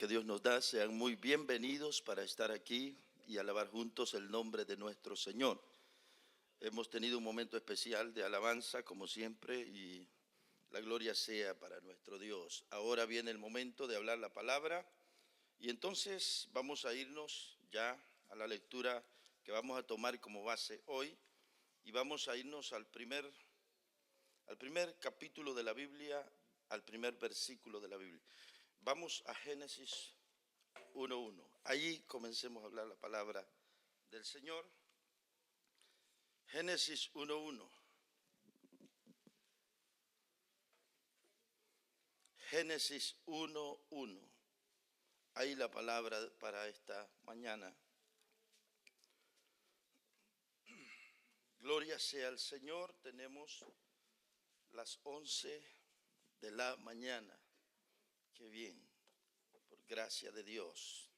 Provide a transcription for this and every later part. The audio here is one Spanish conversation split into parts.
que Dios nos da. Sean muy bienvenidos para estar aquí y alabar juntos el nombre de nuestro Señor. Hemos tenido un momento especial de alabanza, como siempre, y la gloria sea para nuestro Dios. Ahora viene el momento de hablar la palabra, y entonces vamos a irnos ya a la lectura que vamos a tomar como base hoy, y vamos a irnos al primer capítulo de la Biblia, al primer versículo de la Biblia. Vamos a Génesis 1:1. Allí comencemos a hablar la palabra del Señor. Génesis 1:1. Génesis 1:1. Ahí la palabra para esta mañana. Gloria sea al Señor. Tenemos las 11 de la mañana. Qué bien, por gracia de Dios.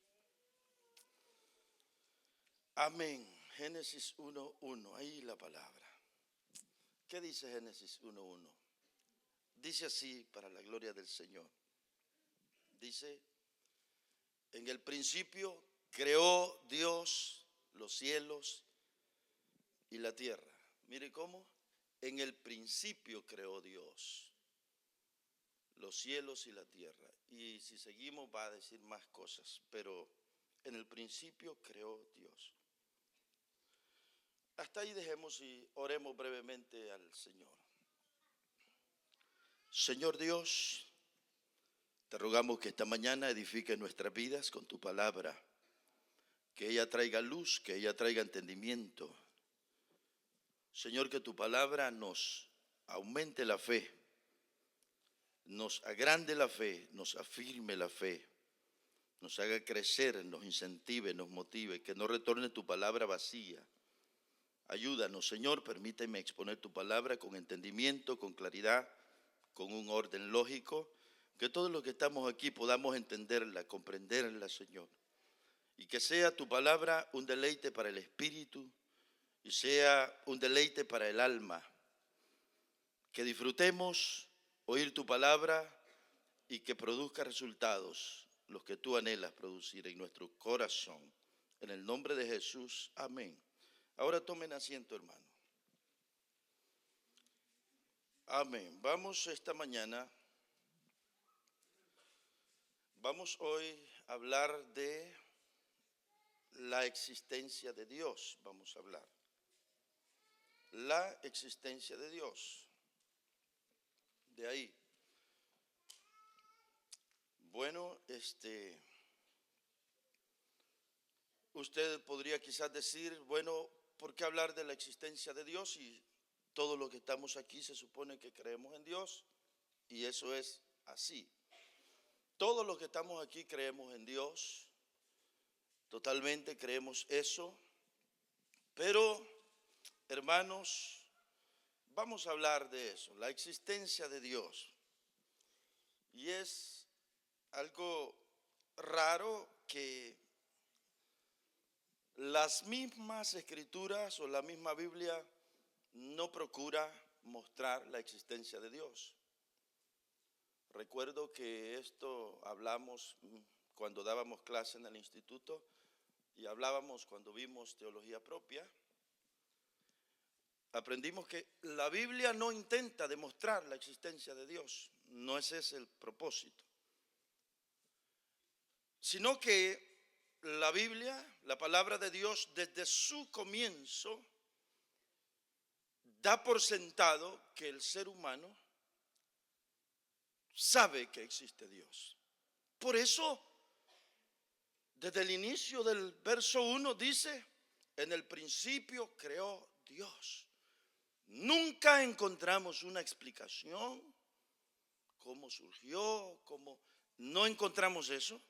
Amén. Génesis 1:1. Ahí la palabra. ¿Qué dice Génesis 1:1? Dice así para la gloria del Señor. Dice: en el principio creó Dios los cielos y la tierra. Mire cómo. En el principio creó Dios los cielos y la tierra. Y si seguimos va a decir más cosas, pero en el principio creó Dios. Hasta ahí dejemos y oremos brevemente al Señor. Señor Dios, te rogamos que esta mañana edifique nuestras vidas con tu palabra, que ella traiga luz, que ella traiga entendimiento. Señor, que tu palabra nos aumente la fe, nos agrande la fe, nos afirme la fe, nos haga crecer, nos incentive, nos motive, que no retorne tu palabra vacía. Ayúdanos, Señor, permíteme exponer tu palabra con entendimiento, con claridad, con un orden lógico, que todos los que estamos aquí podamos entenderla, comprenderla, Señor, y que sea tu palabra un deleite para el espíritu y sea un deleite para el alma, que disfrutemos oír tu palabra y que produzca resultados, los que tú anhelas producir en nuestro corazón. En el nombre de Jesús, amén. Ahora tomen asiento, hermano. Amén. Vamos hoy a hablar de la existencia de Dios. Vamos a hablar. La existencia de Dios. De ahí. Bueno, usted podría quizás decir, bueno, ¿por qué hablar de la existencia de Dios? Y todos los que estamos aquí se supone que creemos en Dios, y eso es así. Todos los que estamos aquí creemos en Dios, totalmente creemos eso, pero, hermanos, vamos a hablar de eso, la existencia de Dios. Y es algo raro que las mismas escrituras o la misma Biblia no procura mostrar la existencia de Dios. Recuerdo que esto hablamos cuando dábamos clase en el instituto y hablábamos cuando vimos teología propia. Aprendimos que la Biblia no intenta demostrar la existencia de Dios, no ese es el propósito, sino que la Biblia, la palabra de Dios, desde su comienzo, da por sentado que el ser humano sabe que existe Dios. Por eso, desde el inicio del verso 1 dice, en el principio creó Dios. Nunca encontramos una explicación, cómo surgió, no encontramos eso.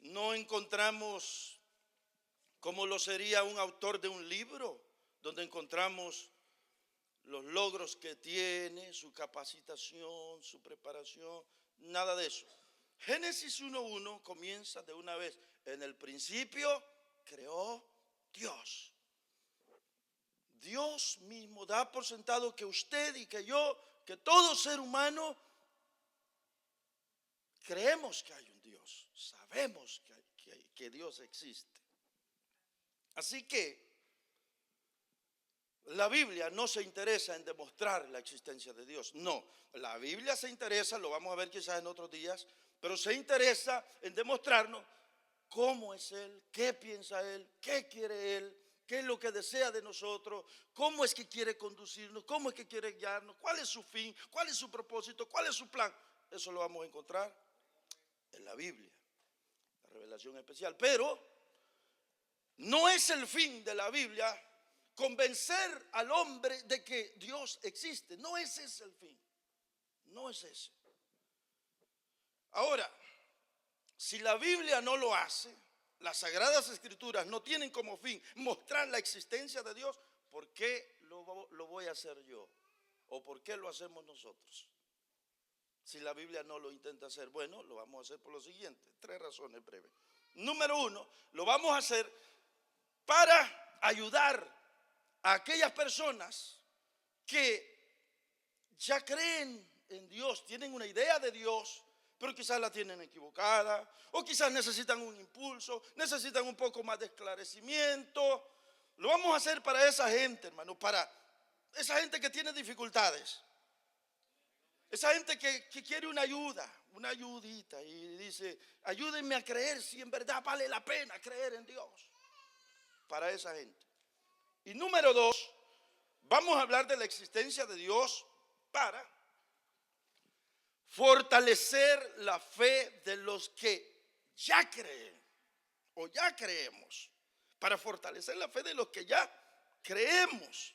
No encontramos como lo sería un autor de un libro, donde encontramos los logros que tiene, su capacitación, su preparación, nada de eso. Génesis 1:1 comienza de una vez, en el principio creó Dios. Dios mismo da por sentado que usted y que yo, que todo ser humano, creemos que hay un Dios. sabemos que Dios existe. Así que la Biblia no se interesa en demostrar la existencia de Dios. No, la Biblia se interesa, lo vamos a ver quizás en otros días, pero se interesa en demostrarnos cómo es Él, qué piensa Él, qué quiere Él, qué es lo que desea de nosotros, cómo es que quiere conducirnos, cómo es que quiere guiarnos, cuál es su fin, cuál es su propósito, cuál es su plan. Eso lo vamos a encontrar en la Biblia, la revelación especial. Pero no es el fin de la Biblia convencer al hombre de que Dios existe. No ese es el fin. No es ese. Ahora, si la Biblia no lo hace, las Sagradas Escrituras no tienen como fin mostrar la existencia de Dios, ¿por qué lo voy a hacer yo? ¿O por qué lo hacemos nosotros? Si la Biblia no lo intenta hacer, bueno, lo vamos a hacer por lo siguiente. 3 razones breves. Número 1, lo vamos a hacer para ayudar a aquellas personas que ya creen en Dios, tienen una idea de Dios, pero quizás la tienen equivocada, o quizás necesitan un impulso, necesitan un poco más de esclarecimiento. Lo vamos a hacer para esa gente, hermano, para esa gente que tiene dificultades, esa gente que quiere una ayuda, una ayudita, y dice, ayúdenme a creer si en verdad vale la pena creer en Dios. Para esa gente. Y número 2, vamos a hablar de la existencia de Dios para fortalecer la fe de los que ya creen o ya creemos. Para fortalecer la fe de los que ya creemos.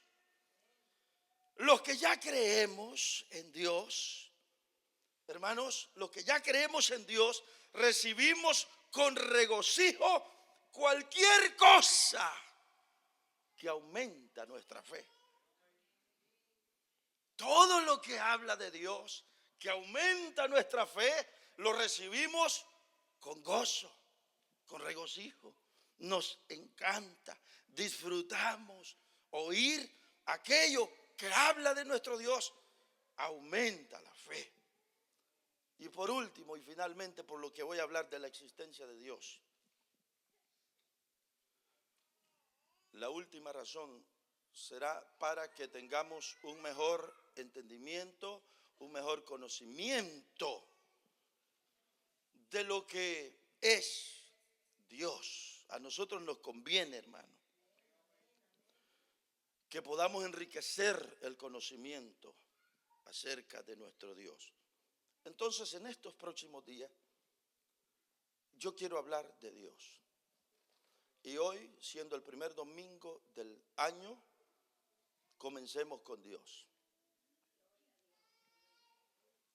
Los que ya creemos en Dios, hermanos, los que ya creemos en Dios, recibimos con regocijo cualquier cosa que aumenta nuestra fe. Todo lo que habla de Dios, que aumenta nuestra fe, lo recibimos con gozo, con regocijo. Nos encanta, disfrutamos oír aquello que habla de nuestro Dios, aumenta la fe. Y por último y finalmente, por lo que voy a hablar de la existencia de Dios, la última razón será para que tengamos un mejor entendimiento, un mejor conocimiento de lo que es Dios. A nosotros nos conviene, hermano, que podamos enriquecer el conocimiento acerca de nuestro Dios. Entonces, en estos próximos días, yo quiero hablar de Dios. Y hoy, siendo el primer domingo del año, comencemos con Dios.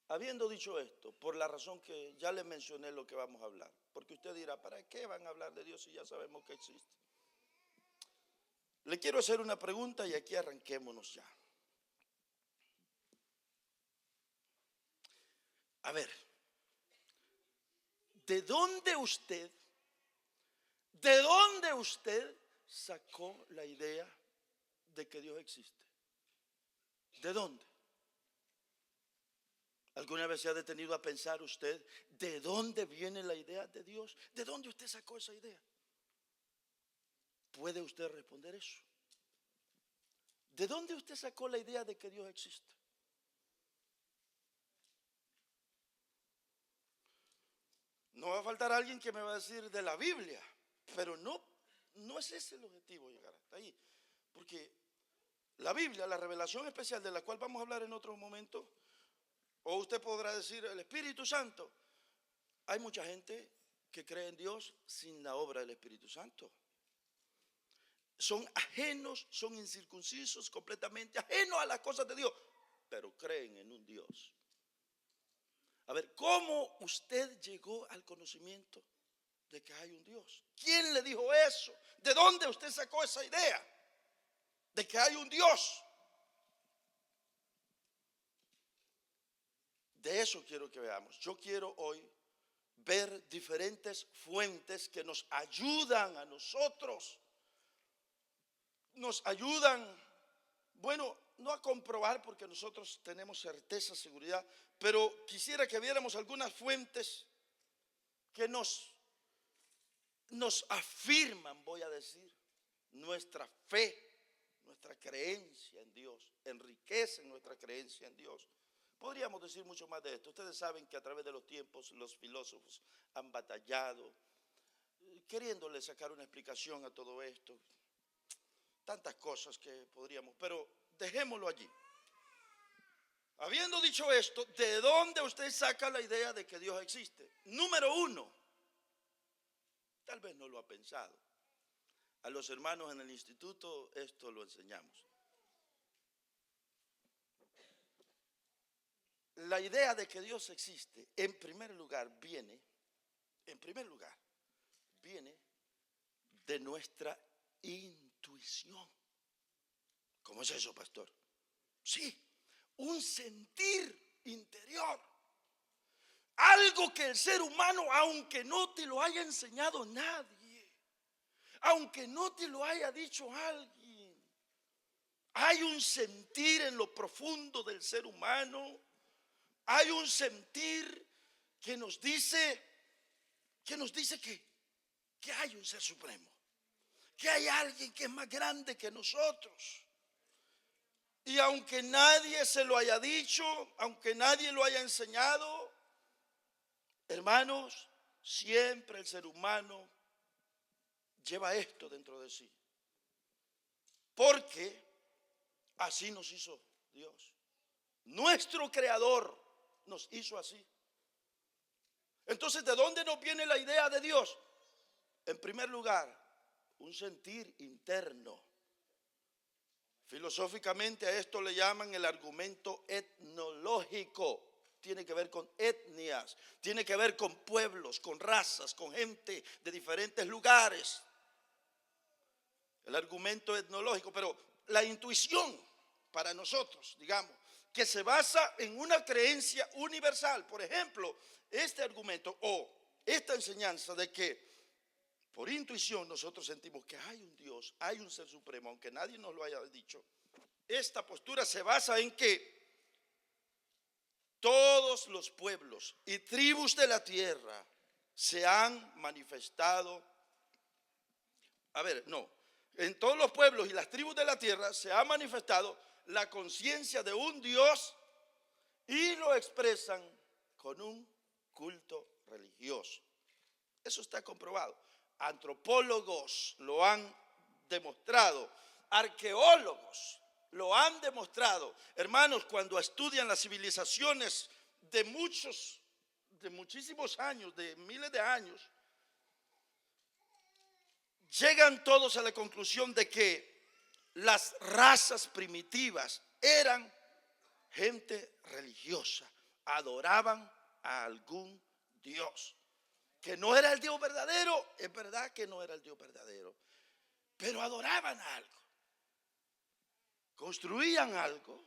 Habiendo dicho esto, por la razón que ya le mencioné lo que vamos a hablar, porque usted dirá, ¿para qué van a hablar de Dios si ya sabemos que existe? Le quiero hacer una pregunta y aquí arranquémonos ya. A ver, ¿de dónde usted sacó la idea de que Dios existe? ¿De dónde? ¿Alguna vez se ha detenido a pensar usted de dónde viene la idea de Dios? ¿De dónde usted sacó esa idea? ¿Puede usted responder eso? ¿De dónde usted sacó la idea de que Dios existe? No va a faltar alguien que me va a decir de la Biblia, pero no es ese el objetivo llegar hasta ahí. Porque la Biblia, la revelación especial de la cual vamos a hablar en otro momento, o usted podrá decir el Espíritu Santo. Hay mucha gente que cree en Dios sin la obra del Espíritu Santo. Son ajenos, son incircuncisos, completamente ajenos a las cosas de Dios, pero creen en un Dios. A ver, ¿cómo usted llegó al conocimiento de que hay un Dios? ¿Quién le dijo eso? ¿De dónde usted sacó esa idea de que hay un Dios? De eso quiero que veamos. Yo quiero hoy ver diferentes fuentes que nos ayudan a nosotros. Nos ayudan, bueno, no a comprobar porque nosotros tenemos certeza, seguridad, pero quisiera que viéramos algunas fuentes que nos afirman, voy a decir, nuestra fe, nuestra creencia en Dios, enriquecen nuestra creencia en Dios. Podríamos decir mucho más de esto. Ustedes saben que a través de los tiempos los filósofos han batallado, queriéndole sacar una explicación a todo esto. Tantas cosas que podríamos, pero dejémoslo allí. Habiendo dicho esto, ¿de dónde usted saca la idea de que Dios existe? Número uno, tal vez no lo ha pensado. A los hermanos en el instituto esto lo enseñamos. La idea de que Dios existe, en primer lugar, viene de nuestra intuición. ¿Cómo es eso, pastor? Sí, un sentir interior. Algo que el ser humano, aunque no te lo haya enseñado nadie, aunque no te lo haya dicho alguien, hay un sentir en lo profundo del ser humano. Hay un sentir que nos dice que hay un ser supremo, que hay alguien que es más grande que nosotros. Y aunque nadie se lo haya dicho, aunque nadie lo haya enseñado, hermanos, siempre el ser humano lleva esto dentro de sí. Porque así nos hizo Dios. Nuestro Creador nos hizo así. Entonces, ¿de dónde nos viene la idea de Dios? En primer lugar, un sentir interno. Filosóficamente a esto le llaman el argumento etnológico. Tiene que ver con etnias, tiene que ver con pueblos, con razas, con gente de diferentes lugares. El argumento etnológico, pero la intuición para nosotros, digamos, que se basa en una creencia universal. Por ejemplo, este argumento o esta enseñanza de que por intuición nosotros sentimos que hay un Dios, hay un ser supremo, aunque nadie nos lo haya dicho. Esta postura se basa en que todos los pueblos y tribus de la tierra se han manifestado. En todos los pueblos y las tribus de la tierra se ha manifestado la conciencia de un Dios y lo expresan con un culto religioso. Eso está comprobado. Antropólogos lo han demostrado, arqueólogos lo han demostrado. Hermanos, cuando estudian las civilizaciones de muchísimos años, de miles de años, llegan todos a la conclusión de que las razas primitivas eran gente religiosa, adoraban a algún Dios. Que no era el Dios verdadero, es verdad que no era el Dios verdadero, pero adoraban algo, construían algo.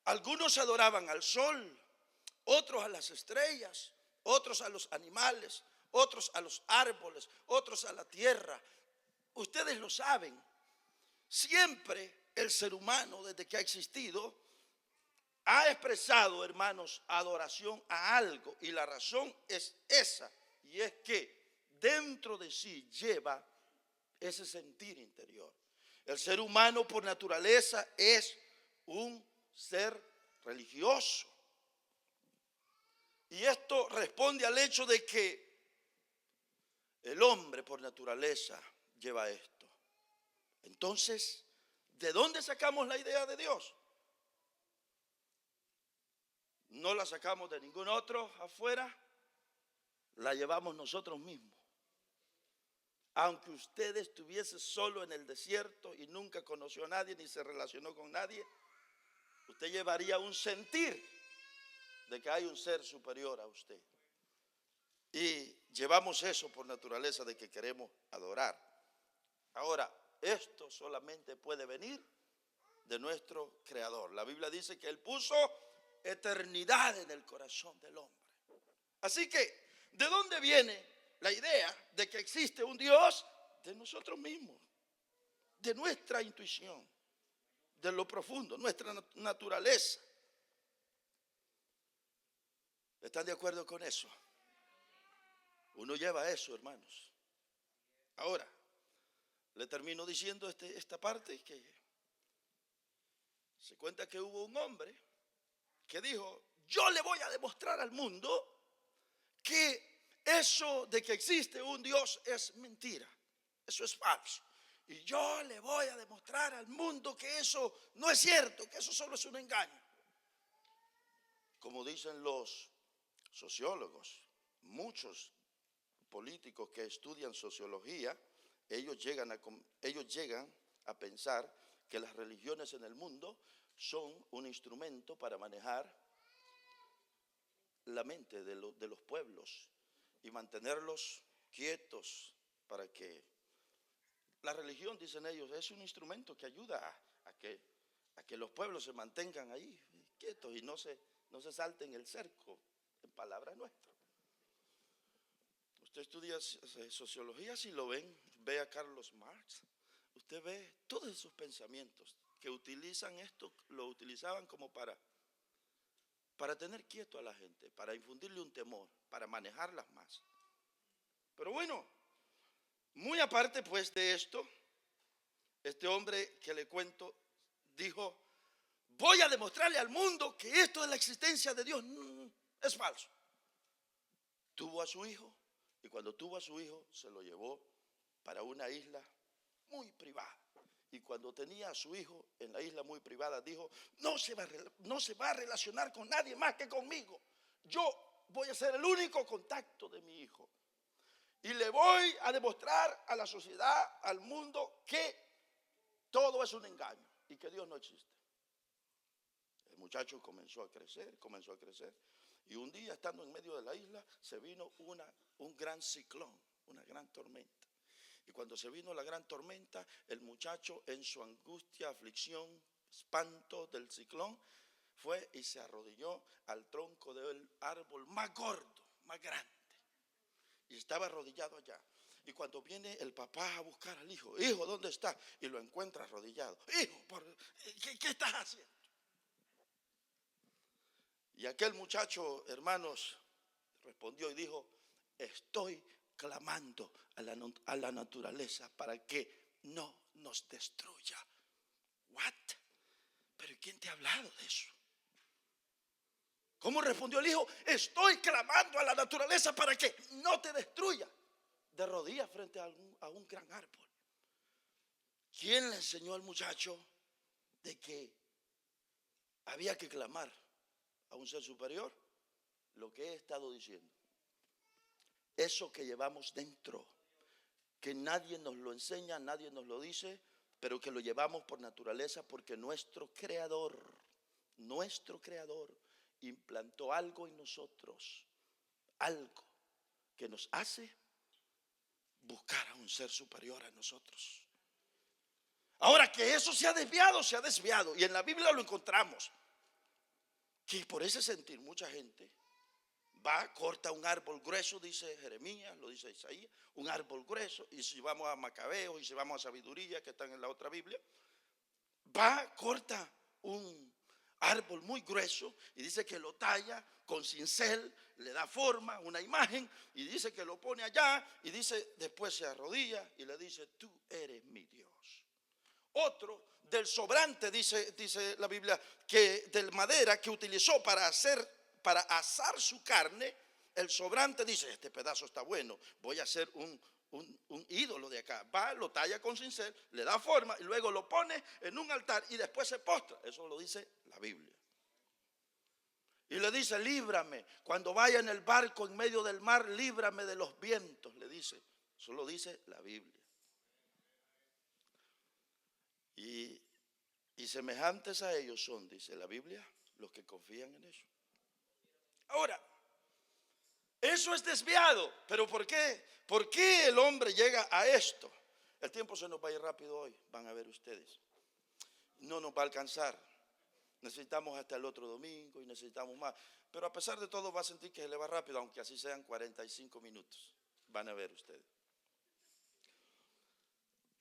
Algunos adoraban al sol, otros a las estrellas, otros a los animales, otros a los árboles, otros a la tierra. Ustedes lo saben, siempre el ser humano desde que ha existido ha expresado, hermanos, adoración a algo, y la razón es esa. Y es que dentro de sí lleva ese sentir interior. El ser humano por naturaleza es un ser religioso. Y esto responde al hecho de que el hombre por naturaleza lleva esto. Entonces, ¿de dónde sacamos la idea de Dios? No la sacamos de ningún otro afuera. La llevamos nosotros mismos. Aunque usted estuviese solo en el desierto y nunca conoció a nadie ni se relacionó con nadie, usted llevaría un sentir de que hay un ser superior a usted. Y llevamos eso por naturaleza de que queremos adorar. Ahora, esto solamente puede venir de nuestro Creador. La Biblia dice que Él puso eternidad en el corazón del hombre. Así que, ¿de dónde viene la idea de que existe un Dios? De nosotros mismos, de nuestra intuición, de lo profundo, nuestra naturaleza. ¿Están de acuerdo con eso? Uno lleva eso, hermanos. Ahora, le termino diciendo esta parte, que se cuenta que hubo un hombre que dijo: yo le voy a demostrar al mundo que eso de que existe un Dios es mentira, eso es falso. Y yo le voy a demostrar al mundo que eso no es cierto, que eso solo es un engaño. Como dicen los sociólogos, muchos políticos que estudian sociología, ellos llegan a pensar que las religiones en el mundo son un instrumento para manejar la mente de los pueblos y mantenerlos quietos, para que la religión, dicen ellos, es un instrumento que ayuda a que los pueblos se mantengan ahí quietos y no se salten el cerco, en palabras nuestras. Usted estudia sociología, si lo ven, ve a Carlos Marx, usted ve todos esos pensamientos que utilizan esto, lo utilizaban como para tener quieto a la gente, para infundirle un temor, para manejar las masas. Pero bueno, muy aparte pues de esto, este hombre que le cuento dijo: voy a demostrarle al mundo que esto de la existencia de Dios es falso. Tuvo a su hijo, y cuando tuvo a su hijo se lo llevó para una isla muy privada. Y cuando tenía a su hijo en la isla muy privada, dijo: no se va a relacionar con nadie más que conmigo. Yo voy a ser el único contacto de mi hijo. Y le voy a demostrar a la sociedad, al mundo, que todo es un engaño y que Dios no existe. El muchacho comenzó a crecer. Y un día, estando en medio de la isla, se vino un gran ciclón, una gran tormenta. Y cuando se vino la gran tormenta, el muchacho, en su angustia, aflicción, espanto del ciclón, fue y se arrodilló al tronco del árbol más gordo, más grande. Y estaba arrodillado allá. Y cuando viene el papá a buscar al hijo: hijo, ¿dónde está? Y lo encuentra arrodillado. Hijo, ¿qué estás haciendo? Y aquel muchacho, hermanos, respondió y dijo: estoy clamando a la naturaleza para que no nos destruya. ¿What? ¿Pero quién te ha hablado de eso? ¿Cómo respondió el hijo? Estoy clamando a la naturaleza para que no te destruya. De rodillas frente a un gran árbol. ¿Quién le enseñó al muchacho de que había que clamar a un ser superior? Lo que he estado diciendo. Eso que llevamos dentro, que nadie nos lo enseña, nadie nos lo dice, pero que lo llevamos por naturaleza, porque nuestro creador implantó algo en nosotros, algo que nos hace buscar a un ser superior a nosotros. Ahora, que eso se ha desviado, y en la Biblia lo encontramos, que por ese sentir mucha gente va, corta un árbol grueso, dice Jeremías, lo dice Isaías, un árbol grueso. Y si vamos a Macabeos, y si vamos a Sabiduría, que están en la otra Biblia, va, corta un árbol muy grueso y dice que lo talla con cincel, le da forma, una imagen, y dice que lo pone allá, y dice, después se arrodilla y le dice: tú eres mi Dios. Otro, del sobrante, dice la Biblia, que de madera que utilizó para asar su carne, el sobrante dice: este pedazo está bueno, voy a hacer un ídolo de acá. Va, lo talla con cincel, le da forma y luego lo pone en un altar y después se postra. Eso lo dice la Biblia. Y le dice: líbrame cuando vaya en el barco en medio del mar, líbrame de los vientos, le dice. Eso lo dice la Biblia. Y semejantes a ellos son, dice la Biblia, los que confían en eso. Ahora, eso es desviado. ¿Pero por qué? ¿Por qué el hombre llega a esto? El tiempo se nos va a ir rápido hoy, van a ver ustedes. No nos va a alcanzar. Necesitamos hasta el otro domingo y necesitamos más. Pero a pesar de todo va a sentir que se le va rápido, aunque así sean 45 minutos. Van a ver ustedes.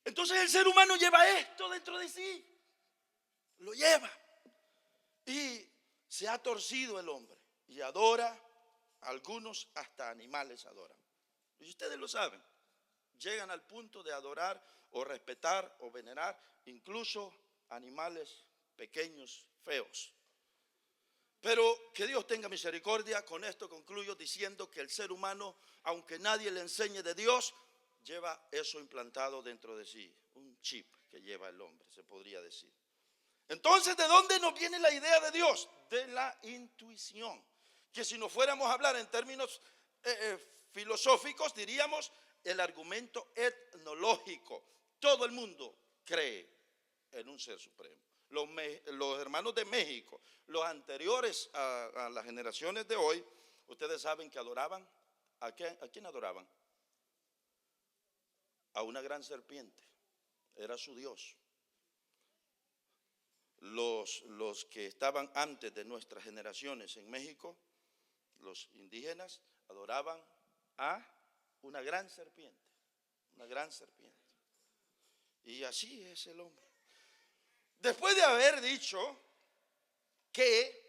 Entonces el ser humano lleva esto dentro de sí. Lo lleva. Y se ha torcido el hombre. Y adora, algunos hasta animales adoran. Y ustedes lo saben. Llegan al punto de adorar o respetar o venerar incluso animales pequeños, feos. Pero que Dios tenga misericordia. Con esto concluyo diciendo que el ser humano, aunque nadie le enseñe de Dios, lleva eso implantado dentro de sí, un chip que lleva el hombre, se podría decir. Entonces, ¿de dónde nos viene la idea de Dios? De la intuición. Que si nos fuéramos a hablar en términos filosóficos, diríamos el argumento etnológico. Todo el mundo cree en un ser supremo. Los hermanos de México, los anteriores a las generaciones de hoy, ustedes saben que adoraban, ¿a quién adoraban? A una gran serpiente, era su Dios. Los que estaban antes de nuestras generaciones en México, los indígenas, adoraban a una gran serpiente, una gran serpiente. Y así es el hombre. Después de haber dicho que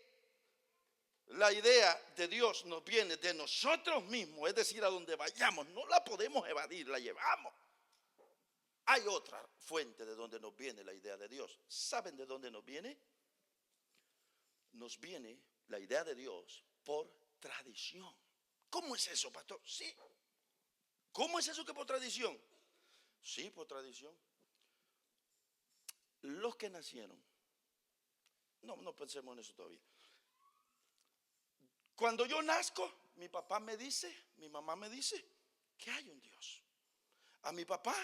la idea de Dios nos viene de nosotros mismos, es decir, a donde vayamos, no la podemos evadir, la llevamos. Hay otra fuente de donde nos viene la idea de Dios. ¿Saben de dónde nos viene? Nos viene la idea de Dios por tradición. ¿Cómo es eso, pastor? Sí. ¿Cómo es eso que por tradición? Sí, por tradición. Los que nacieron, no pensemos en eso todavía. Cuando yo nazco, mi papá me dice, mi mamá me dice que hay un Dios. A mi papá,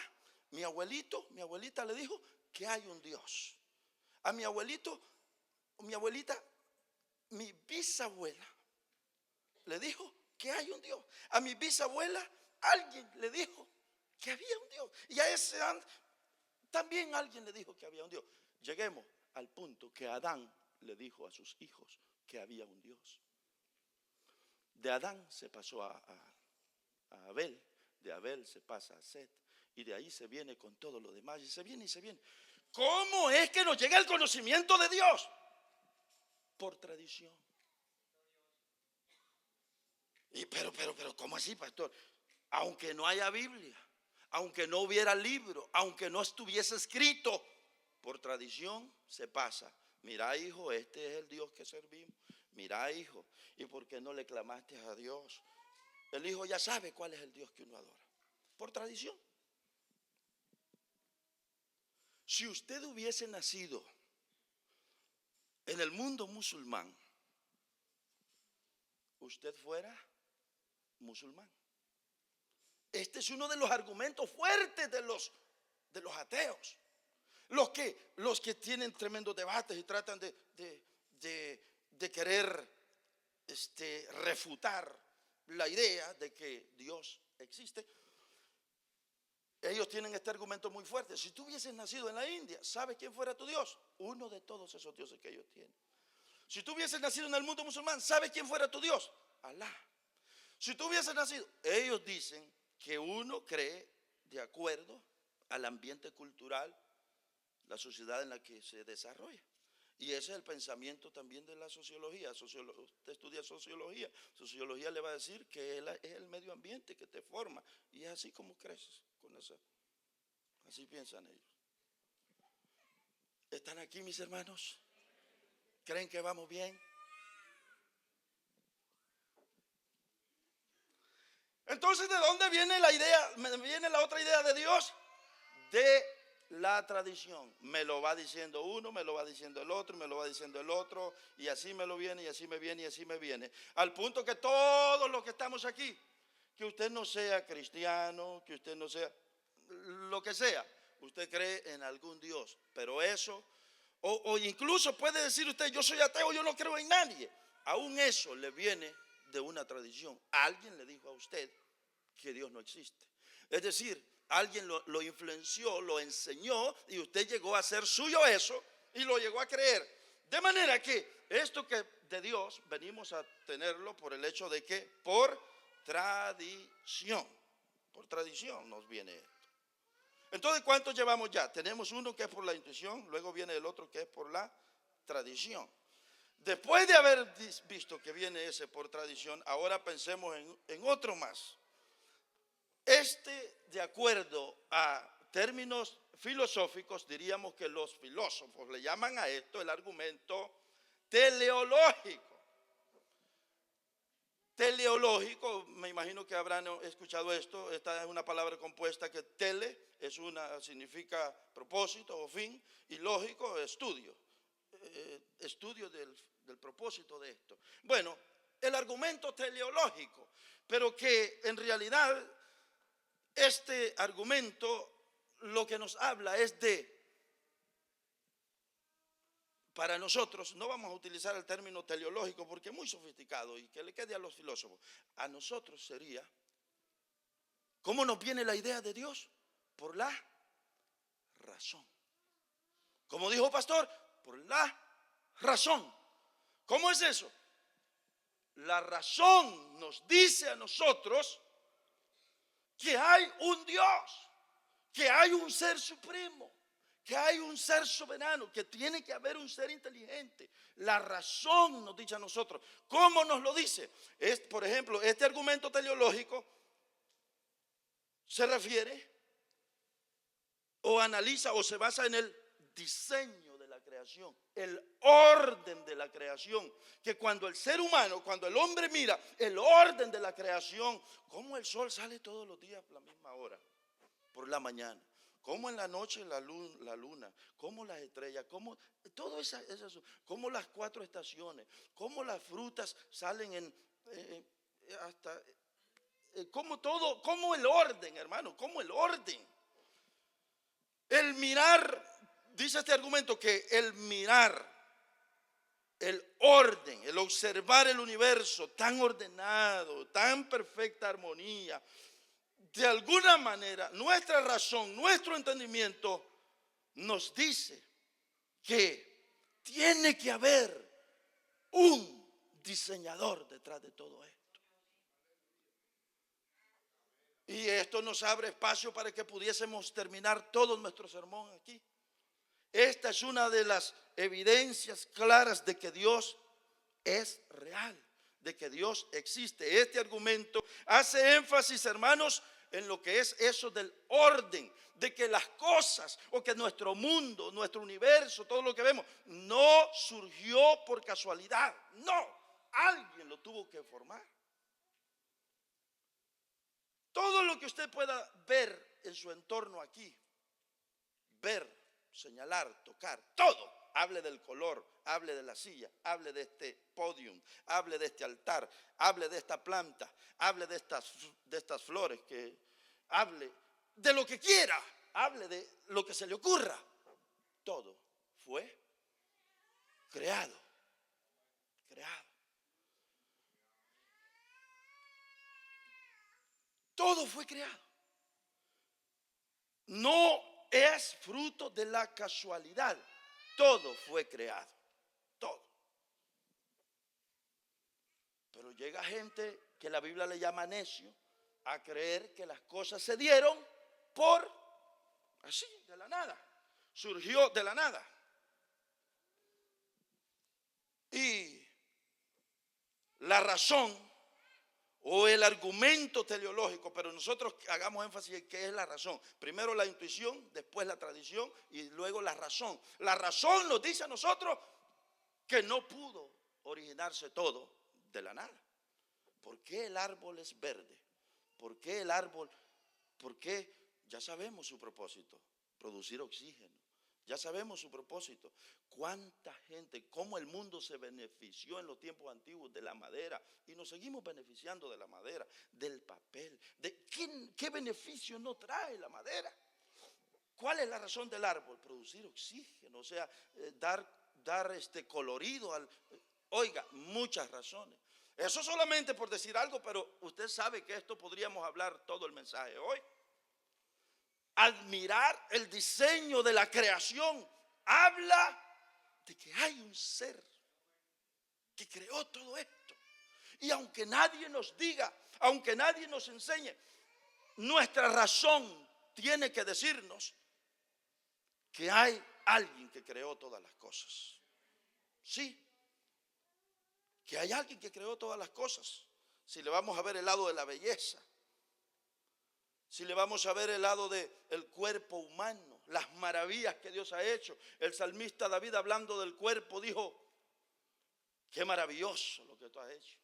mi abuelita le dijo que hay un Dios. A mi abuelito, mi abuelita, mi bisabuela le dijo que hay un Dios. A mi bisabuela alguien le dijo que había un Dios. Y a ese también alguien le dijo que había un Dios. Lleguemos al punto que Adán le dijo a sus hijos que había un Dios. De Adán se pasó a Abel, de Abel se pasa a Set, y de ahí se viene con todo lo demás, y se viene y se viene. ¿Cómo es que nos llega el conocimiento de Dios? Por tradición. Pero, ¿cómo así, pastor? Aunque no haya Biblia, aunque no hubiera libro, aunque no estuviese escrito, por tradición se pasa. Mira, hijo, este es el Dios que servimos. Mira, hijo, ¿y por qué no le clamaste a Dios? El hijo ya sabe cuál es el Dios que uno adora. Por tradición. Si usted hubiese nacido en el mundo musulmán, usted fuera musulmán. Este es uno de los argumentos fuertes de los ateos. Los que tienen tremendos debates y tratan de querer refutar la idea de que Dios existe. Ellos tienen este argumento muy fuerte. Si tú hubieses nacido en la India, ¿sabes quién fuera tu Dios? Uno de todos esos dioses que ellos tienen. Si tú hubieses nacido en el mundo musulmán, ¿sabes quién fuera tu Dios? Alá. Si tú hubieses nacido, ellos dicen que uno cree de acuerdo al ambiente cultural, la sociedad en la que se desarrolla. Y ese es el pensamiento también de la sociología. Usted estudia sociología. Sociología le va a decir que es el medio ambiente que te forma. Y es así como creces con eso. Así piensan ellos. ¿Están aquí mis hermanos? ¿Creen que vamos bien? Entonces, ¿de dónde viene la idea? ¿Viene la otra idea de Dios? De la tradición. Me lo va diciendo uno, me lo va diciendo el otro, me lo va diciendo el otro, y así me lo viene, y así me viene, y así me viene. Al punto que todos los que estamos aquí, que usted no sea cristiano, que usted no sea lo que sea, usted cree en algún Dios, pero eso, o incluso puede decir usted, yo soy ateo, yo no creo en nadie. Aún eso le viene de una tradición. Alguien le dijo a usted que Dios no existe. Es decir, alguien lo influenció, lo enseñó, y usted llegó a hacer suyo eso y lo llegó a creer. De manera que esto que de Dios venimos a tenerlo por el hecho de que por tradición nos viene esto. Entonces, ¿cuántos llevamos ya? Tenemos uno que es por la intuición, luego viene el otro que es por la tradición. Después de haber visto que viene ese por tradición, ahora pensemos en otro más. De acuerdo a términos filosóficos, diríamos que los filósofos le llaman a esto el argumento teleológico. Teleológico, me imagino que habrán escuchado esto. Esta es una palabra compuesta que tele significa propósito o fin, y lógico, estudio. Estudio del propósito de esto. Bueno, el argumento teleológico, pero que en realidad este argumento lo que nos habla es para nosotros, no vamos a utilizar el término teleológico porque es muy sofisticado y que le quede a los filósofos. A nosotros sería, ¿cómo nos viene la idea de Dios? Por la razón. Como dijo pastor, por la razón. ¿Cómo es eso? La razón nos dice a nosotros que hay un Dios, que hay un ser supremo, que hay un ser soberano, que tiene que haber un ser inteligente. La razón nos dice a nosotros. ¿Cómo nos lo dice? Por ejemplo, este argumento teleológico se refiere o analiza o se basa en el diseño de la creación, el orden de la creación. Que cuando el ser humano, cuando el hombre mira el orden de la creación, como el sol sale todos los días a la misma hora, por la mañana, como en la noche la luna, como las estrellas, como todo eso, como las 4 estaciones, como las frutas salen como todo, como el orden, hermano, como el orden. El mirar, dice este argumento que el mirar, el orden, el observar el universo tan ordenado, tan perfecta armonía, de alguna manera nuestra razón, nuestro entendimiento nos dice que tiene que haber un diseñador detrás de todo esto. Y esto nos abre espacio para que pudiésemos terminar todo nuestro sermón aquí. Esta es una de las evidencias claras de que Dios es real, de que Dios existe. Este argumento hace énfasis, hermanos, en lo que es eso del orden, de que las cosas o que nuestro mundo, nuestro universo, todo lo que vemos, no surgió por casualidad. No, alguien lo tuvo que formar. Todo lo que usted pueda ver en su entorno aquí, ver, señalar, tocar, todo. Hable del color, hable de la silla, hable de este podium, hable de este altar, hable de esta planta, hable de estas flores, hable de lo que quiera, hable de lo que se le ocurra. Todo fue creado. Todo fue creado. No es fruto de la casualidad. Todo fue creado. Todo. Pero llega gente que la Biblia le llama necio a creer que las cosas se dieron por así, de la nada. Surgió de la nada. Y la razón o el argumento teleológico, pero nosotros hagamos énfasis en qué es la razón. Primero la intuición, después la tradición y luego la razón. La razón nos dice a nosotros que no pudo originarse todo de la nada. ¿Por qué el árbol es verde? ¿Por qué el árbol? ¿Por qué? Ya sabemos su propósito, producir oxígeno. Ya sabemos su propósito. Cuánta gente, cómo el mundo se benefició en los tiempos antiguos de la madera y nos seguimos beneficiando de la madera, del papel. ¿Qué beneficio no trae la madera? ¿Cuál es la razón del árbol? Producir oxígeno, o sea, dar colorido oiga, muchas razones. Eso solamente por decir algo, pero usted sabe que esto podríamos hablar todo el mensaje hoy. Admirar el diseño de la creación habla de que hay un ser que creó todo esto. Y aunque nadie nos diga, aunque nadie nos enseñe, nuestra razón tiene que decirnos que hay alguien que creó todas las cosas. Sí, que hay alguien que creó todas las cosas. Si le vamos a ver el lado de la belleza, Si le vamos a ver el lado del cuerpo humano, las maravillas que Dios ha hecho. El salmista David, hablando del cuerpo, dijo: qué maravilloso lo que tú has hecho.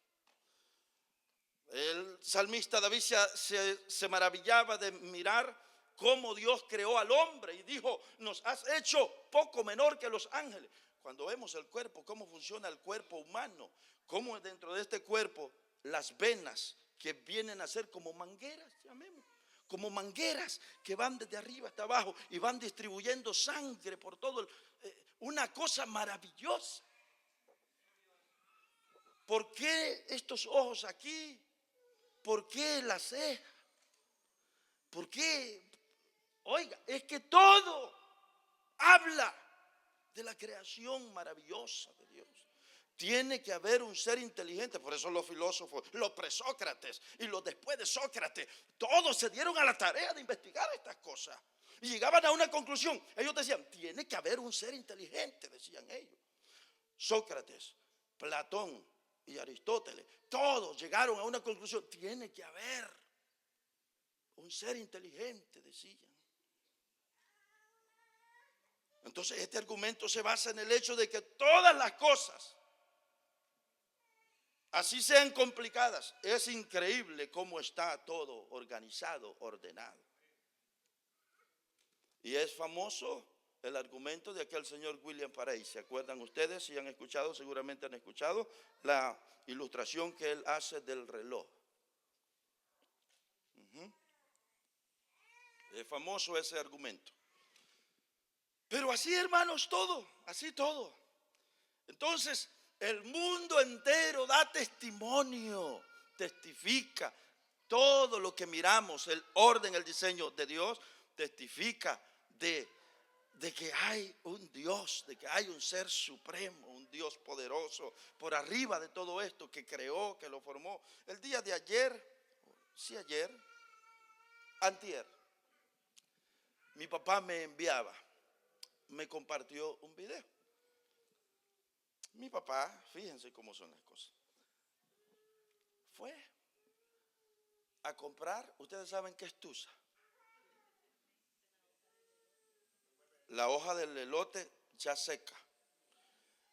El salmista David se maravillaba de mirar cómo Dios creó al hombre y dijo: nos has hecho poco menor que los ángeles. Cuando vemos el cuerpo, cómo funciona el cuerpo humano, cómo dentro de este cuerpo las venas que vienen a ser como mangueras, llamemos, como mangueras que van desde arriba hasta abajo y van distribuyendo sangre por todo una cosa maravillosa. ¿Por qué estos ojos aquí? ¿Por qué la ceja? ¿Por qué? Oiga, es que todo habla de la creación maravillosa de Dios. Tiene que haber un ser inteligente. Por eso los filósofos, los presócrates y los después de Sócrates, todos se dieron a la tarea de investigar estas cosas y llegaban a una conclusión. Ellos decían: tiene que haber un ser inteligente, decían ellos. Sócrates, Platón y Aristóteles, todos llegaron a una conclusión: tiene que haber un ser inteligente, decían. Entonces este argumento se basa en el hecho de que todas las cosas, así sean complicadas, es increíble cómo está todo organizado, ordenado. Y es famoso el argumento de aquel señor William Parey. ¿Se acuerdan ustedes? Si han escuchado, seguramente han escuchado la ilustración que él hace del reloj. Es famoso ese argumento. Pero así, hermanos, todo, así todo. Entonces, el mundo entero da testimonio, testifica. Todo lo que miramos, el orden, el diseño de Dios, testifica de que hay un Dios, de que hay un ser supremo, un Dios poderoso, por arriba de todo esto, que creó, que lo formó. El día de ayer, antier, mi papá me compartió un video. Mi papá, fíjense cómo son las cosas, fue a comprar, ustedes saben qué es tusa, la hoja del elote ya seca.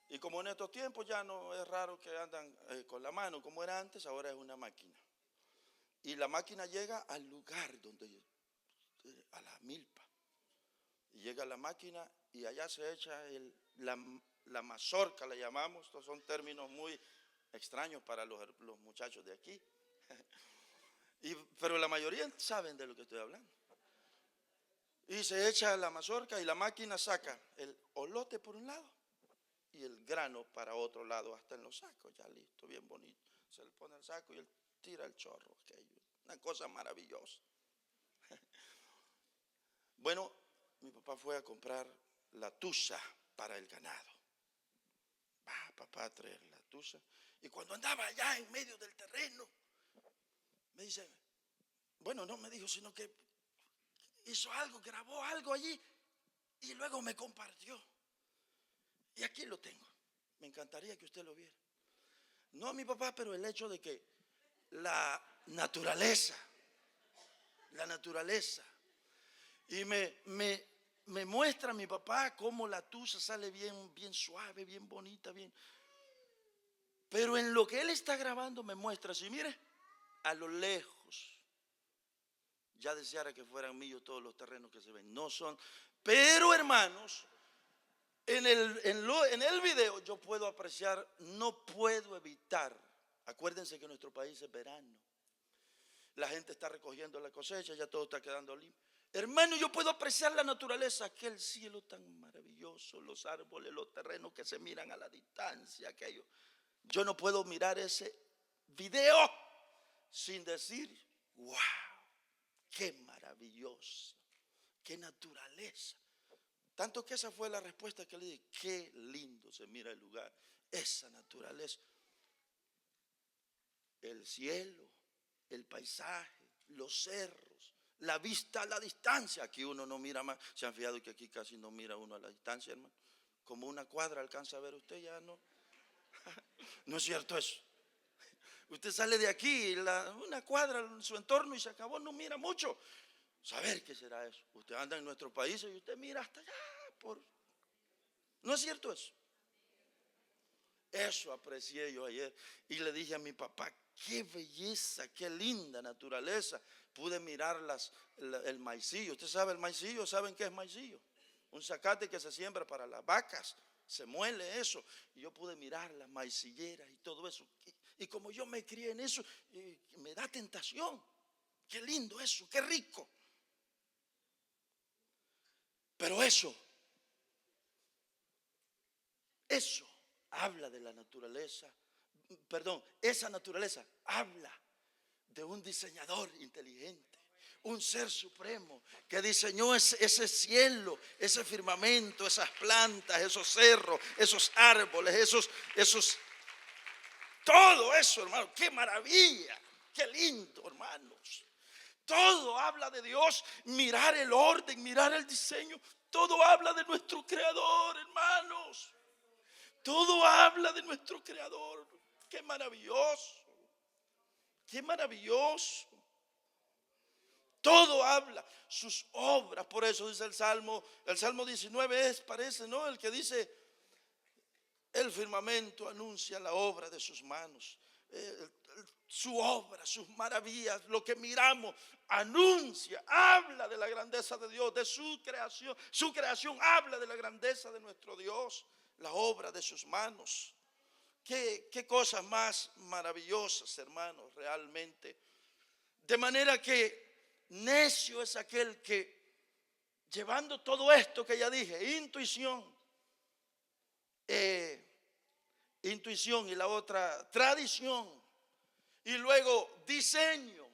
Y como en estos tiempos ya no es raro que andan con la mano como era antes, ahora es una máquina. Y la máquina llega al lugar donde, a la milpa. Y llega la máquina y allá se echa la mazorca, le llamamos. Estos son términos muy extraños para los muchachos de aquí. Pero la mayoría saben de lo que estoy hablando. Y se echa la mazorca y la máquina saca el olote por un lado y el grano para otro lado, hasta en los sacos, ya listo, bien bonito. Se le pone el saco y él tira el chorro. Una cosa maravillosa. Bueno, mi papá fue a comprar la tusa para el ganado. Va papá a traer la tusa. Y cuando andaba allá en medio del terreno, me dice, bueno, no me dijo, sino que hizo algo, grabó algo allí y luego me compartió. Y aquí lo tengo. Me encantaría que usted lo viera. No a mi papá, pero el hecho de que la naturaleza, y me muestra mi papá cómo la tusa sale bien suave, bien bonita, bien. Pero en lo que él está grabando me muestra así, mire, a lo lejos. Ya deseara que fueran míos todos los terrenos que se ven. No son. Pero hermanos, en el video yo puedo apreciar, no puedo evitar. Acuérdense que nuestro país es verano. La gente está recogiendo la cosecha, ya todo está quedando limpio. Hermano, yo puedo apreciar la naturaleza, aquel cielo tan maravilloso, los árboles, los terrenos que se miran a la distancia, aquello. Yo no puedo mirar ese video sin decir, wow, qué maravilloso, qué naturaleza. Tanto que esa fue la respuesta que le di, qué lindo se mira el lugar, esa naturaleza. El cielo, el paisaje, los cerros, la vista a la distancia. Aquí uno no mira más. ¿Se han fijado que aquí casi no mira uno a la distancia, hermano? Como una cuadra alcanza a ver usted, ya no. No es cierto eso. Usted sale de aquí, una cuadra en su entorno y se acabó, no mira mucho. Saber qué será eso. Usted anda en nuestro país y usted mira hasta allá ¿No es cierto eso? Eso aprecié yo ayer. Y le dije a mi papá, qué belleza, qué linda naturaleza. Pude mirar el maicillo. ¿Usted sabe el maicillo? ¿Saben qué es maicillo? Un zacate que se siembra para las vacas. Se muele eso. Y yo pude mirar las maicilleras y todo eso. Y como yo me crié en eso, me da tentación. Qué lindo eso, qué rico. Pero eso habla de la naturaleza. Perdón, esa naturaleza habla de un diseñador inteligente, un ser supremo que diseñó ese cielo, ese firmamento, esas plantas, esos cerros, esos árboles, todo eso, hermano. Qué maravilla, qué lindo, hermanos. Todo habla de Dios. Mirar el orden, mirar el diseño, todo habla de nuestro Creador, hermanos. Todo habla de nuestro Creador. Qué maravilloso. Qué maravilloso. Todo habla, sus obras. Por eso dice el Salmo 19 parece, ¿no? El que dice, el firmamento anuncia la obra de sus manos. Su obra, sus maravillas, lo que miramos, anuncia, habla de la grandeza de Dios, de su creación. Su creación habla de la grandeza de nuestro Dios, la obra de sus manos. Qué cosas más maravillosas, hermanos, realmente. De manera que necio es aquel que, llevando todo esto que ya dije, intuición y la otra, tradición, y luego diseño,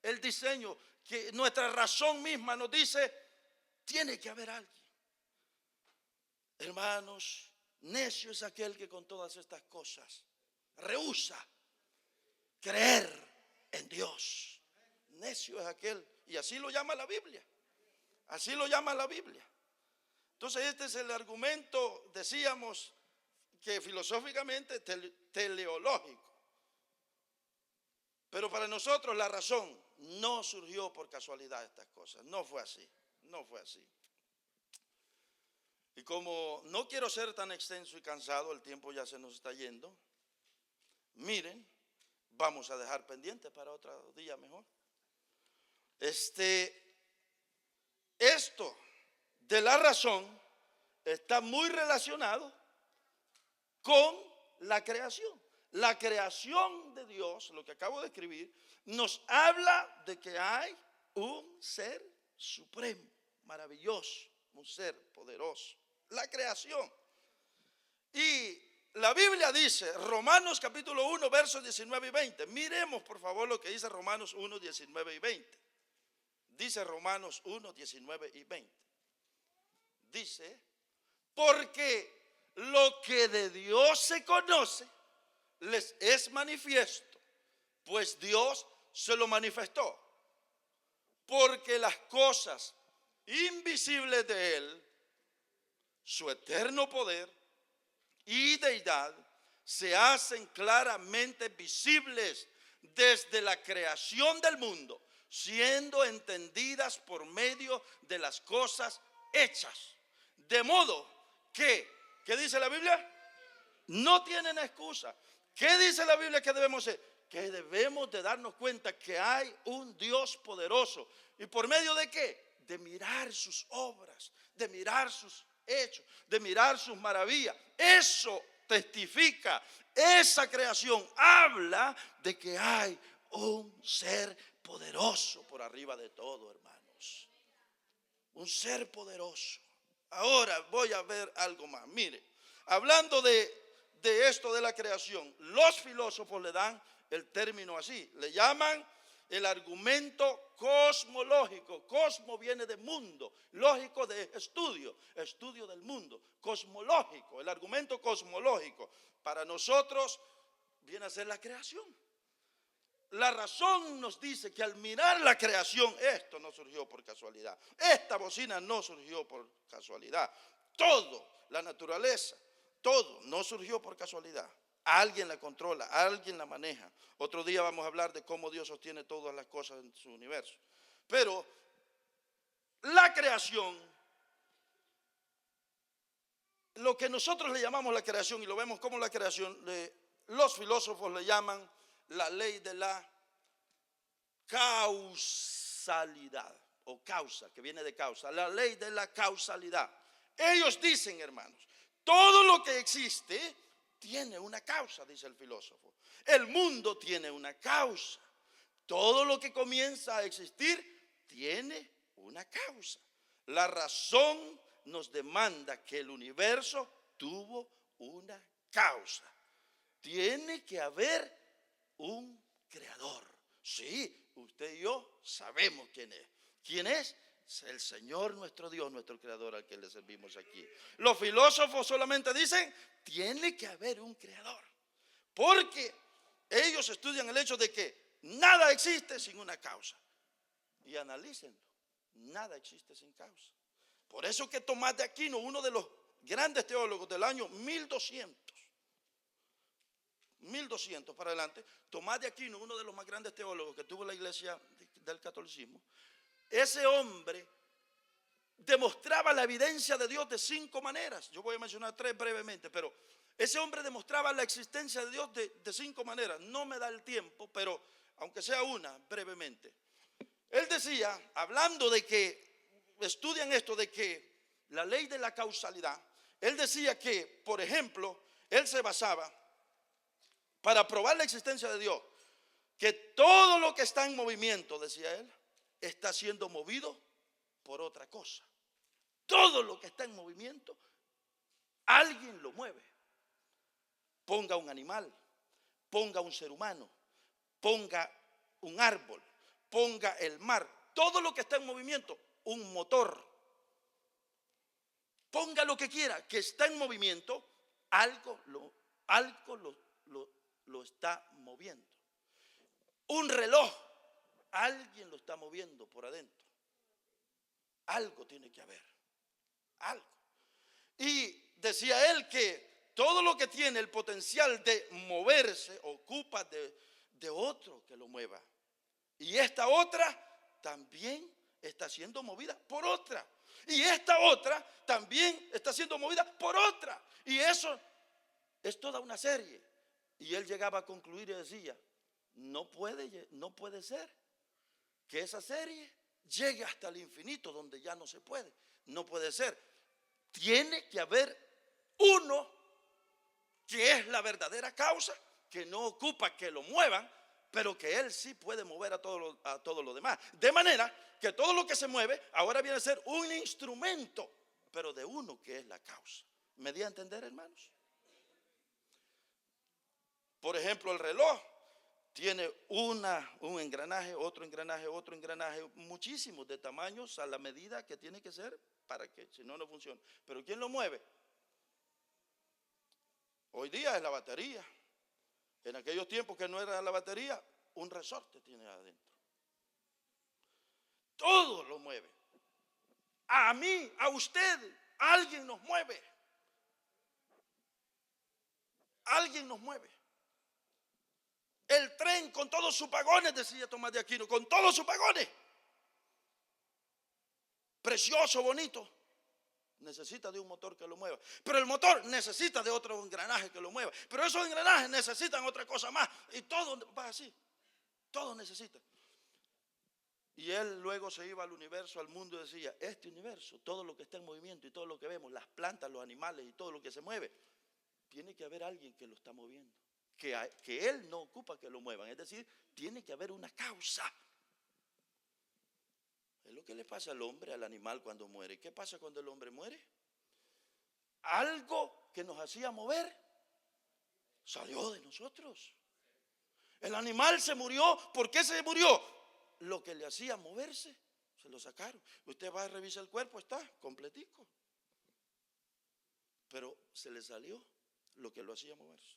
el diseño, que nuestra razón misma nos dice, tiene que haber alguien. Hermanos, necio es aquel que con todas estas cosas rehúsa creer en Dios. Necio es aquel, y así lo llama la Biblia. Así lo llama la Biblia. Entonces este es el argumento, decíamos, que filosóficamente teleológico. Pero para nosotros la razón no surgió por casualidad estas cosas. No fue así, no fue así. Y como no quiero ser tan extenso y cansado, el tiempo ya se nos está yendo. Miren, vamos a dejar pendiente para otro día mejor. Esto de la razón está muy relacionado con la creación. La creación de Dios, lo que acabo de escribir, nos habla de que hay un ser supremo, maravilloso, un ser poderoso. La creación. Y la Biblia dice, Romanos capítulo 1, versos 19 y 20. Miremos por favor lo que dice Romanos 1, 19 y 20. Dice Romanos 1, 19 y 20. Dice, porque lo que de Dios se conoce les es manifiesto, pues Dios se lo manifestó. Porque las cosas invisibles de Él, su eterno poder y deidad, se hacen claramente visibles desde la creación del mundo, siendo entendidas por medio de las cosas hechas. De modo que, ¿qué dice la Biblia? No tienen excusa. ¿Qué dice la Biblia que debemos hacer? Que debemos de darnos cuenta que hay un Dios poderoso. ¿Y por medio de qué? De mirar sus obras, de mirar sus hechos, de mirar sus maravillas. Eso testifica, esa creación habla de que hay un ser poderoso por arriba de todo, hermanos. Un ser poderoso. Ahora voy a ver algo más. Mire, hablando de esto de la creación, los filósofos le dan el término así, le llaman el argumento cosmológico. Cosmo viene de mundo, lógico de estudio, estudio del mundo, cosmológico, el argumento cosmológico. Para nosotros viene a ser la creación. La razón nos dice que al mirar la creación, esto no surgió por casualidad, esta bocina no surgió por casualidad, todo, la naturaleza, todo no surgió por casualidad. Alguien la controla, alguien la maneja. Otro día vamos a hablar de cómo Dios sostiene todas las cosas en su universo. Pero creación, lo que nosotros le llamamos la creación, y lo vemos como la creación, los filósofos le llaman la ley de la causalidad, o causa, que viene de causa, la ley de la causalidad. Ellos dicen, hermanos, todo lo que existe tiene una causa, dice el filósofo. El mundo tiene una causa. Todo lo que comienza a existir tiene una causa. La razón nos demanda que el universo tuvo una causa. Tiene que haber un creador. Sí, usted y yo sabemos quién es. ¿Quién es? Es el Señor nuestro Dios, nuestro creador, al que le servimos aquí. Los filósofos solamente dicen, tiene que haber un creador. Porque ellos estudian el hecho de que nada existe sin una causa. Y analícenlo, nada existe sin causa. Por eso que Tomás de Aquino, uno de los grandes teólogos del año 1200 para adelante, Tomás de Aquino, uno de los más grandes teólogos que tuvo la iglesia del catolicismo, ese hombre demostraba la evidencia de Dios de 5 maneras. Yo voy a mencionar 3 brevemente, pero ese hombre demostraba la existencia de Dios de 5 maneras. No me da el tiempo, pero aunque sea una, brevemente. Él decía, hablando de que, estudian esto de que la ley de la causalidad, él decía que, por ejemplo, él se basaba, para probar la existencia de Dios, que todo lo que está en movimiento, decía él, está siendo movido por otra cosa. Todo lo que está en movimiento, alguien lo mueve. Ponga un animal, ponga un ser humano, ponga un árbol, ponga el mar, todo lo que está en movimiento, un motor. Ponga lo que quiera, que está en movimiento, algo lo está moviendo. Un reloj, alguien lo está moviendo por adentro. Algo tiene que haber, algo. Y decía él que todo lo que tiene el potencial de moverse ocupa de otro que lo mueva. Y esta otra también está siendo movida por otra. Y esta otra también está siendo movida por otra. Y eso es toda una serie. Y él llegaba a concluir y decía, no puede ser que esa serie llegue hasta el infinito donde ya no se puede. No puede ser. Tiene que haber uno que es la verdadera causa, que no ocupa que lo muevan, pero que él sí puede mover a todo lo demás. De manera que todo lo que se mueve ahora viene a ser un instrumento, pero de uno que es la causa. ¿Me di a entender, hermanos? Por ejemplo, el reloj tiene un engranaje, otro engranaje, muchísimos de tamaños a la medida que tiene que ser para que, si no, no funciona. Pero ¿quién lo mueve? Hoy día es la batería. En aquellos tiempos que no era la batería, un resorte tiene adentro. Todo lo mueve. A mí, a usted, alguien nos mueve. Alguien nos mueve. El tren con todos sus vagones, decía Tomás de Aquino, con todos sus vagones. Precioso, bonito. Necesita de un motor que lo mueva. Pero el motor necesita de otro engranaje que lo mueva. Pero esos engranajes necesitan otra cosa más. Y todo va así. Todo necesita. Y él luego se iba al universo, al mundo, y decía, este universo, todo lo que está en movimiento y todo lo que vemos, las plantas, los animales y todo lo que se mueve, tiene que haber alguien que lo está moviendo. Que él no ocupa que lo muevan. Es decir, tiene que haber una causa. Es lo que le pasa al hombre, al animal cuando muere. ¿Qué pasa cuando el hombre muere? Algo que nos hacía mover salió de nosotros. El animal se murió. ¿Por qué se murió? Lo que le hacía moverse, se lo sacaron. Usted va a revisar el cuerpo, está completico. Pero se le salió lo que lo hacía moverse.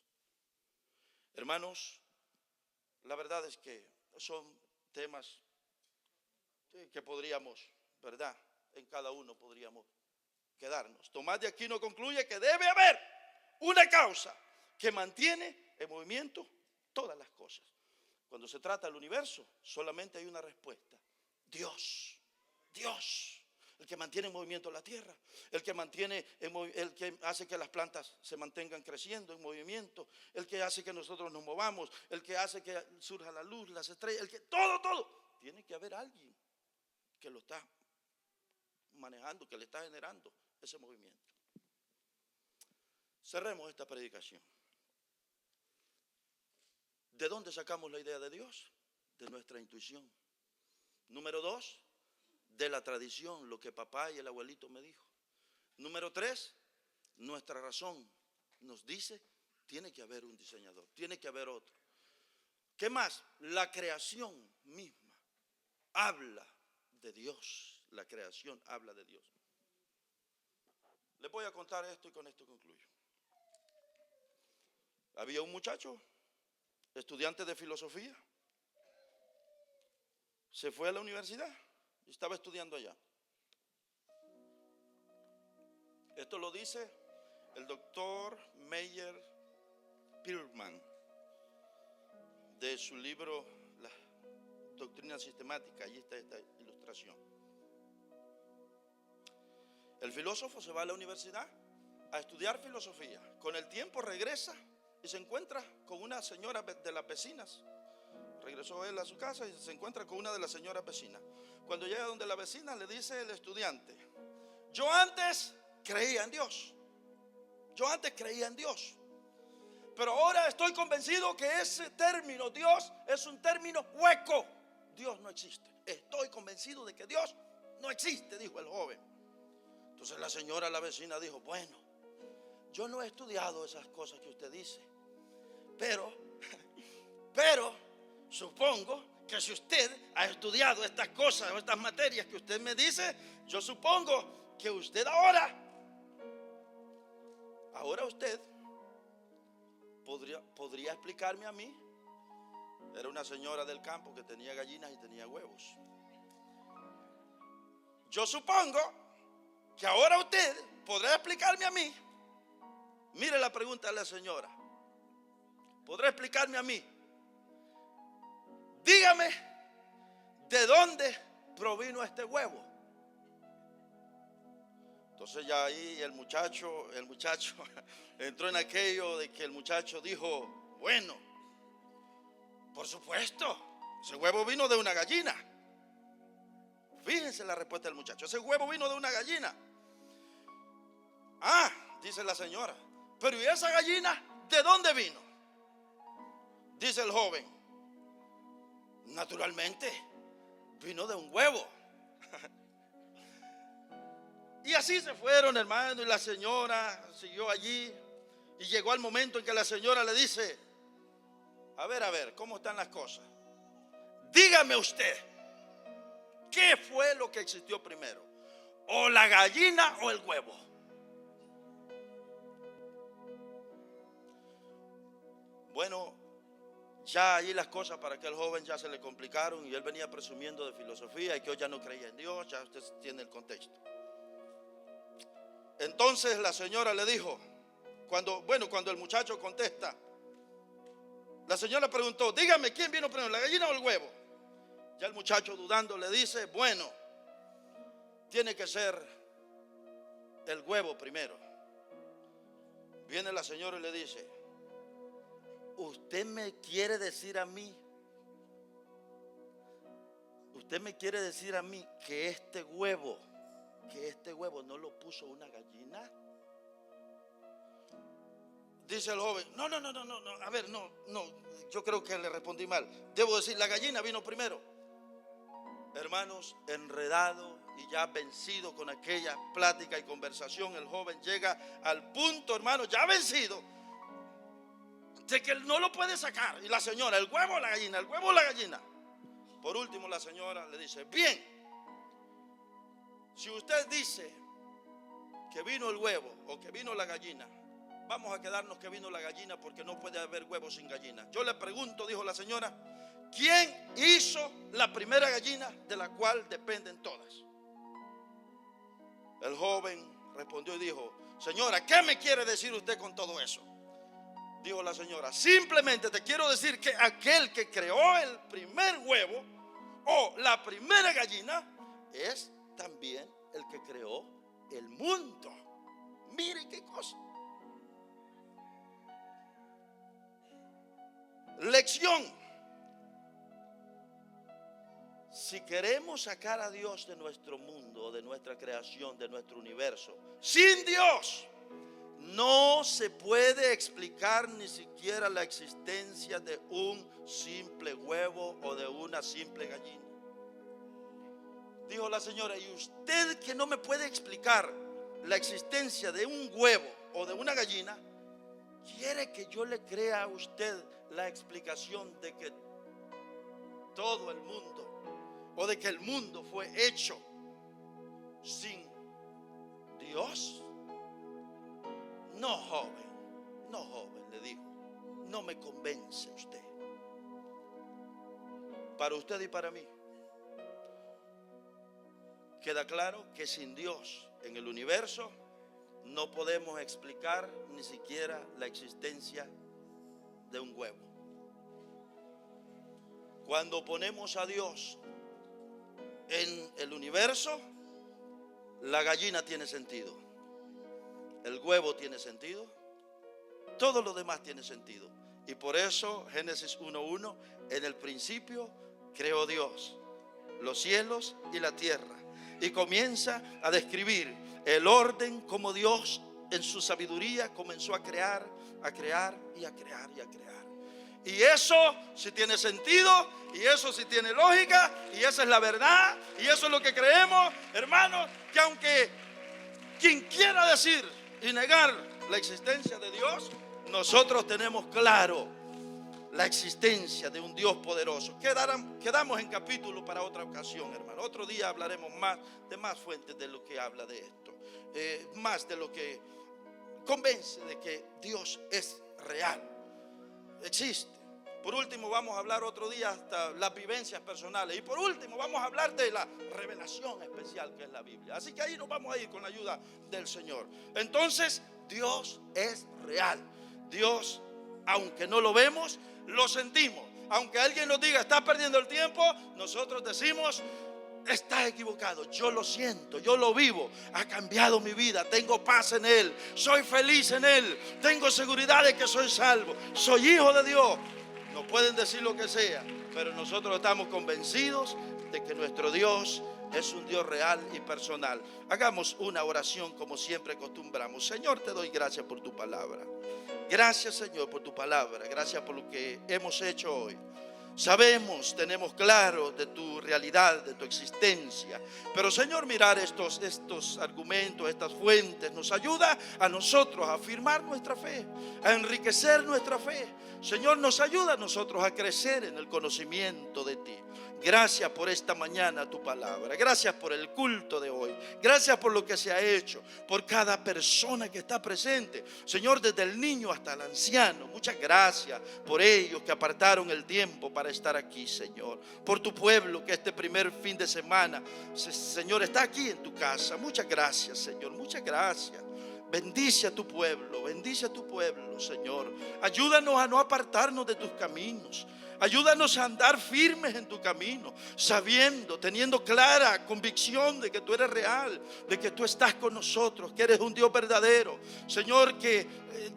Hermanos, la verdad es que son temas que podríamos, ¿verdad? En cada uno podríamos quedarnos. Tomás de Aquino concluye que debe haber una causa que mantiene en movimiento todas las cosas. Cuando se trata del universo, solamente hay una respuesta: Dios. Dios. el que mantiene en movimiento la tierra, el que el que hace que las plantas se mantengan creciendo en movimiento, el que hace que nosotros nos movamos, el que hace que surja la luz, las estrellas, el que todo. Tiene que haber alguien que lo está manejando, que le está generando ese movimiento. Cerremos esta predicación. ¿De dónde sacamos la idea de Dios? De nuestra intuición. Número 2, de la tradición, lo que papá y el abuelito me dijo. Número 3, nuestra razón nos dice, tiene que haber un diseñador, tiene que haber otro. ¿Qué más? La creación misma habla de Dios. La creación habla de Dios. Les voy a contar esto y con esto concluyo. Había un muchacho, estudiante de filosofía, se fue a la universidad y estaba estudiando allá. Esto lo dice el doctor Meyer Pirman de su libro La Doctrina Sistemática. Allí está esta ilustración. El filósofo se va a la universidad a estudiar filosofía. Con el tiempo regresa y se encuentra con una señora de las vecinas. Regresó él a su casa y se encuentra con una de las señoras vecinas. Cuando llega donde la vecina, le dice el estudiante: yo antes creía en Dios. Yo antes creía en Dios. Pero ahora estoy convencido que ese término Dios es un término hueco. Dios no existe. Estoy convencido de que Dios no existe, dijo el joven. Entonces la señora, la vecina, dijo: bueno, yo no he estudiado esas cosas que usted dice, pero supongo que si usted ha estudiado estas cosas o estas materias que usted me dice, yo supongo que usted ahora usted podría explicarme a mí. Era una señora del campo que tenía gallinas y tenía huevos. Yo supongo que ahora usted podrá explicarme a mí. Mire la pregunta de la señora: ¿podrá explicarme a mí? Dígame, ¿de dónde provino este huevo? Entonces ya ahí el muchacho entró en aquello de que el muchacho dijo: bueno, por supuesto, ese huevo vino de una gallina. Fíjense la respuesta del muchacho: ese huevo vino de una gallina. Ah, dice la señora, pero ¿y esa gallina de dónde vino? Dice el joven: naturalmente, vino de un huevo. Y así se fueron, hermano, y la señora siguió allí. Y llegó el momento en que la señora le dice: a ver, ¿cómo están las cosas? Dígame usted, ¿qué fue lo que existió primero? ¿O la gallina o el huevo? Bueno, ya allí las cosas para aquel joven ya se le complicaron y él venía presumiendo de filosofía y que hoy ya no creía en Dios. Ya usted tiene el contexto. Entonces la señora le dijo, cuando el muchacho contesta, la señora preguntó: dígame, ¿quién vino primero, la gallina o el huevo? Ya el muchacho, dudando, le dice: bueno, tiene que ser el huevo primero. Viene la señora y le dice: ¿usted me quiere decir a mí que este huevo no lo puso una gallina? Dice el joven: no, a ver, no, yo creo que le respondí mal. Debo decir, la gallina vino primero. Hermanos, enredado y ya vencido con aquella plática y conversación, el joven llega al punto, hermano, ya vencido, de que no lo puede sacar. Y la señora: el huevo o la gallina, el huevo o la gallina. Por último la señora le dice: bien, si usted dice que vino el huevo o que vino la gallina, vamos a quedarnos que vino la gallina, porque no puede haber huevo sin gallina. Yo le pregunto, dijo la señora, ¿quién hizo la primera gallina de la cual dependen todas? El joven respondió y dijo: señora, ¿qué me quiere decir usted con todo eso? Dijo la señora: simplemente te quiero decir que aquel que creó el primer huevo o la primera gallina es también el que creó el mundo. Mire qué cosa. Lección. Si queremos sacar a Dios de nuestro mundo, de nuestra creación, de nuestro universo, sin Dios no se puede explicar ni siquiera la existencia de un simple huevo o de una simple gallina. Dijo la señora: y usted que no me puede explicar la existencia de un huevo o de una gallina, ¿quiere que yo le crea a usted la explicación de que todo el mundo, o de que el mundo fue hecho sin Dios? No, joven, le dijo, no me convence usted. Para usted y para mí queda claro que sin Dios en el universo no podemos explicar ni siquiera la existencia de un huevo. Cuando ponemos a Dios en el universo, la gallina tiene sentido, el huevo tiene sentido, todo lo demás tiene sentido. Y por eso Génesis 1:1, en el principio creó Dios los cielos y la tierra. Y comienza a describir el orden, como Dios en su sabiduría comenzó a crear y a crear y a crear. Y eso sí tiene sentido, y eso sí tiene lógica, y esa es la verdad, y eso es lo que creemos, hermanos, que aunque quien quiera decir y negar la existencia de Dios, nosotros tenemos claro la existencia de un Dios poderoso. Quedamos en capítulo para otra ocasión, hermano. Otro día hablaremos más de más fuentes de lo que habla de esto, más de lo que convence de que Dios es real, existe. Por último, vamos a hablar otro día hasta las vivencias personales. Y por último, vamos a hablar de la revelación especial que es la Biblia. Así que ahí nos vamos a ir con la ayuda del Señor. Entonces, Dios es real. Dios, aunque no lo vemos, lo sentimos. Aunque alguien nos diga, está perdiendo el tiempo, nosotros decimos, está equivocado. Yo lo siento, yo lo vivo. Ha cambiado mi vida, tengo paz en Él, soy feliz en Él, tengo seguridad de que soy salvo, soy hijo de Dios. Nos pueden decir lo que sea, pero nosotros estamos convencidos de que nuestro Dios es un Dios real y personal. Hagamos una oración como siempre acostumbramos. Señor, te doy gracias por tu palabra. Gracias, Señor, por tu palabra. Gracias por lo que hemos hecho hoy. Sabemos, tenemos claro de tu realidad, de tu existencia. Pero, Señor, mirar estos argumentos, estas fuentes, nos ayuda a nosotros a afirmar nuestra fe, a enriquecer nuestra fe. Señor, nos ayuda a nosotros a crecer en el conocimiento de ti. Gracias por esta mañana tu palabra. Gracias por el culto de hoy. Gracias por lo que se ha hecho, por cada persona que está presente. Señor, desde el niño hasta el anciano. Muchas gracias por ellos que apartaron el tiempo para estar aquí, Señor. Por tu pueblo que este primer fin de semana, Señor, está aquí en tu casa. Muchas gracias, Señor. Muchas gracias. Bendice a tu pueblo, Señor. Ayúdanos a no apartarnos de tus caminos. Ayúdanos a andar firmes en tu camino, sabiendo, teniendo clara convicción de que tú eres real, de que tú estás con nosotros, que eres un Dios verdadero. Señor, que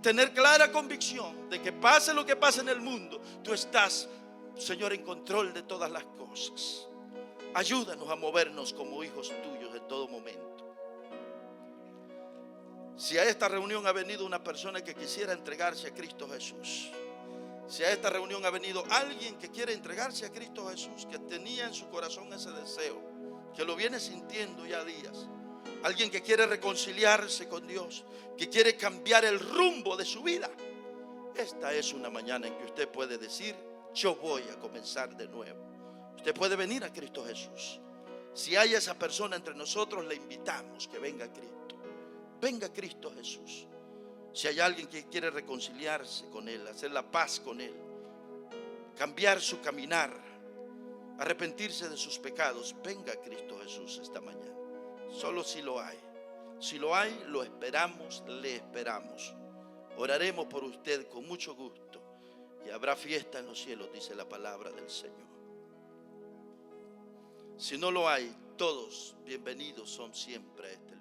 tener clara convicción de que pase lo que pase en el mundo, tú estás, Señor, en control de todas las cosas. Ayúdanos a movernos como hijos tuyos en todo momento. Si a esta reunión ha venido una persona que quisiera entregarse a Cristo Jesús, si a esta reunión ha venido alguien que quiere entregarse a Cristo Jesús, que tenía en su corazón ese deseo, que lo viene sintiendo ya días, alguien que quiere reconciliarse con Dios, que quiere cambiar el rumbo de su vida, esta es una mañana en que usted puede decir, yo voy a comenzar de nuevo. Usted puede venir a Cristo Jesús. Si hay esa persona entre nosotros, le invitamos que venga a Cristo. Venga a Cristo Jesús. Si hay alguien que quiere reconciliarse con Él, hacer la paz con Él, cambiar su caminar, arrepentirse de sus pecados, venga a Cristo Jesús esta mañana. Solo si lo hay. Si lo hay, lo esperamos, le esperamos. Oraremos por usted con mucho gusto y habrá fiesta en los cielos, dice la palabra del Señor. Si no lo hay, Todos bienvenidos son siempre a este lugar.